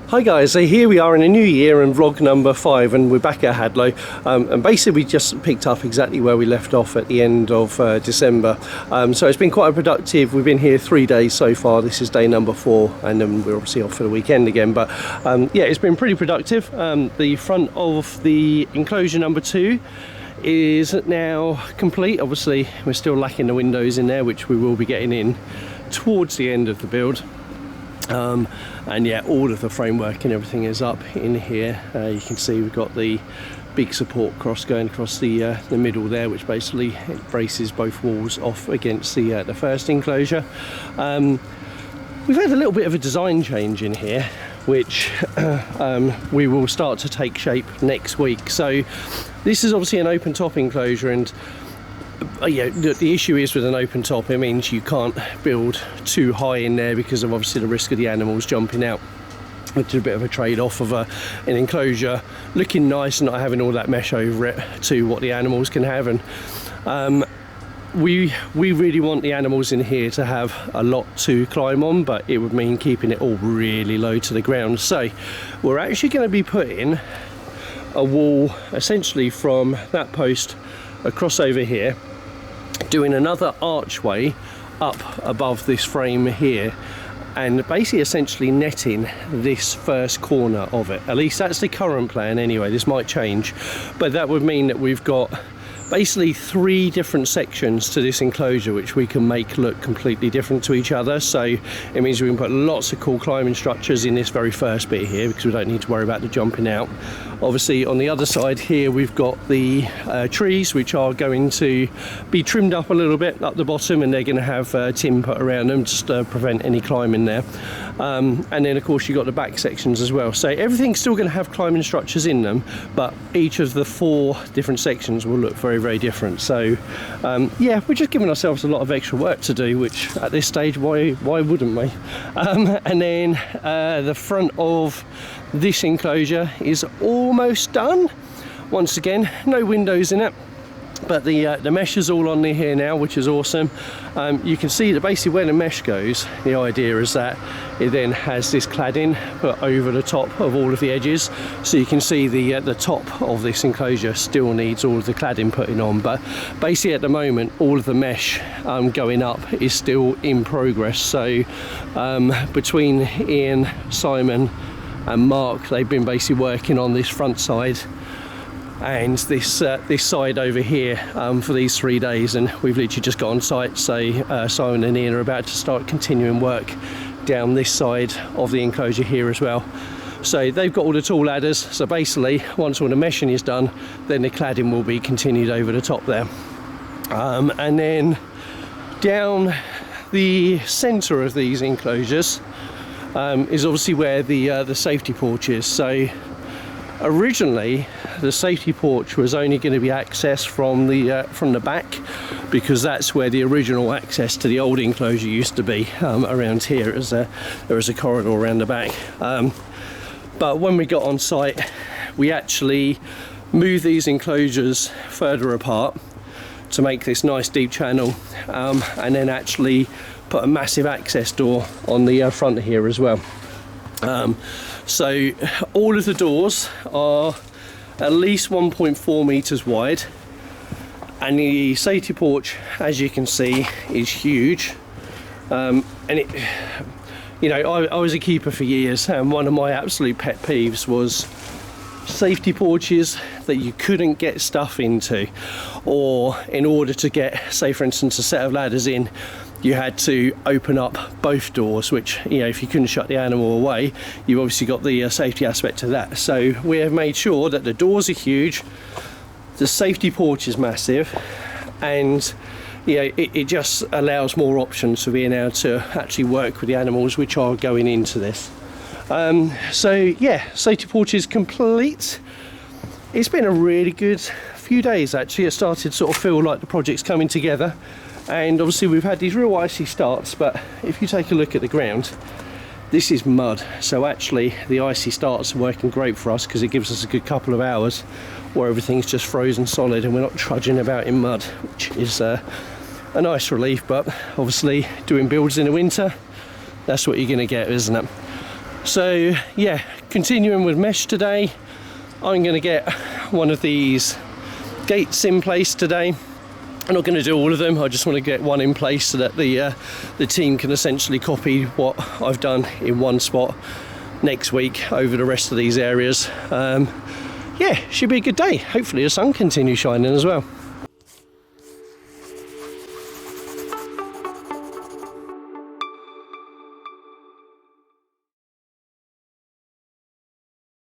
Hi guys, so here we are in a new year and vlog number 5, and we're back at Hadlow, and basically we just picked up exactly where we left off at the end of December. So it's been quite productive. We've been here 3 days so far. This is day number 4, and then we're obviously off for the weekend again, but yeah, it's been pretty productive. The front of the enclosure number 2 is now complete. Obviously we're still lacking the windows in there, which we will be getting in towards the end of the build. And yeah, all of the framework and everything is up in here. You can see we've got the big support cross going across the middle there, which basically braces both walls off against the first enclosure. We've had a little bit of a design change in here, which we will start to take shape next week. So this is obviously an open top enclosure, and yeah, the issue is with an open top, it means you can't build too high in there because of obviously the risk of the animals jumping out, which is a bit of a trade-off of an enclosure looking nice and not having all that mesh over it to what the animals can have. And we really want the animals in here to have a lot to climb on, but it would mean keeping it all really low to the ground. So we're actually going to be putting a wall essentially from that post across over here, doing another archway up above this frame here, and basically essentially netting this first corner of it. At least that's the current plan anyway. This might change, but that would mean that we've got basically 3 different sections to this enclosure which we can make look completely different to each other. So it means we can put lots of cool climbing structures in this very first bit here, because we don't need to worry about the jumping out. Obviously on the other side here we've got the trees, which are going to be trimmed up a little bit up the bottom, and they're going to have tin put around them just to prevent any climbing there. And then of course you've got the back sections as well. So everything's still going to have climbing structures in them, but each of the 4 different sections will look very different. So yeah, we're just giving ourselves a lot of extra work to do, which at this stage, why wouldn't we? And then the front of this enclosure is almost done. Once again, no windows in it, but the mesh is all on here now, which is awesome. You can see that basically where the mesh goes, the idea is that it then has this cladding put over the top of all of the edges. So you can see the top of this enclosure still needs all of the cladding putting on, but basically at the moment all of the mesh going up is still in progress. So between Ian, Simon and Mark, they've been basically working on this front side and this side over here for these 3 days, and we've literally just got on site. So Simon and Ian are about to start continuing work down this side of the enclosure here as well. So they've got all the tall ladders, so basically once all the meshing is done, then the cladding will be continued over the top there. And then down the centre of these enclosures is obviously where the safety porch is. So originally the safety porch was only going to be accessed from the back, because that's where the original access to the old enclosure used to be. Around here there is a corridor around the back, but when we got on site we actually moved these enclosures further apart to make this nice deep channel, and then actually put a massive access door on the front here as well. So all of the doors are at least 1.4 meters wide, and the safety porch, as you can see, is huge. And it, you know, I was a keeper for years, and one of my absolute pet peeves was safety porches that you couldn't get stuff into, or in order to get, say for instance, a set of ladders in, you had to open up both doors, which, you know, if you couldn't shut the animal away, you've obviously got the safety aspect of that. So we have made sure that the doors are huge, the safety porch is massive, and you know, it just allows more options for being able to actually work with the animals which are going into this. So yeah, safety porch is complete. It's been a really good few days actually. It started to sort of feel like the project's coming together. And obviously we've had these real icy starts, but if you take a look at the ground, this is mud. So actually the icy starts are working great for us, because it gives us a good couple of hours where everything's just frozen solid and we're not trudging about in mud, which is a nice relief. But obviously doing builds in the winter, that's what you're going to get, isn't it? So yeah, continuing with mesh today. I'm going to get one of these gates in place today. I'm not going to do all of them, I just want to get one in place so that the team can essentially copy what I've done in one spot next week over the rest of these areas. Yeah, should be a good day. Hopefully the sun continues shining as well.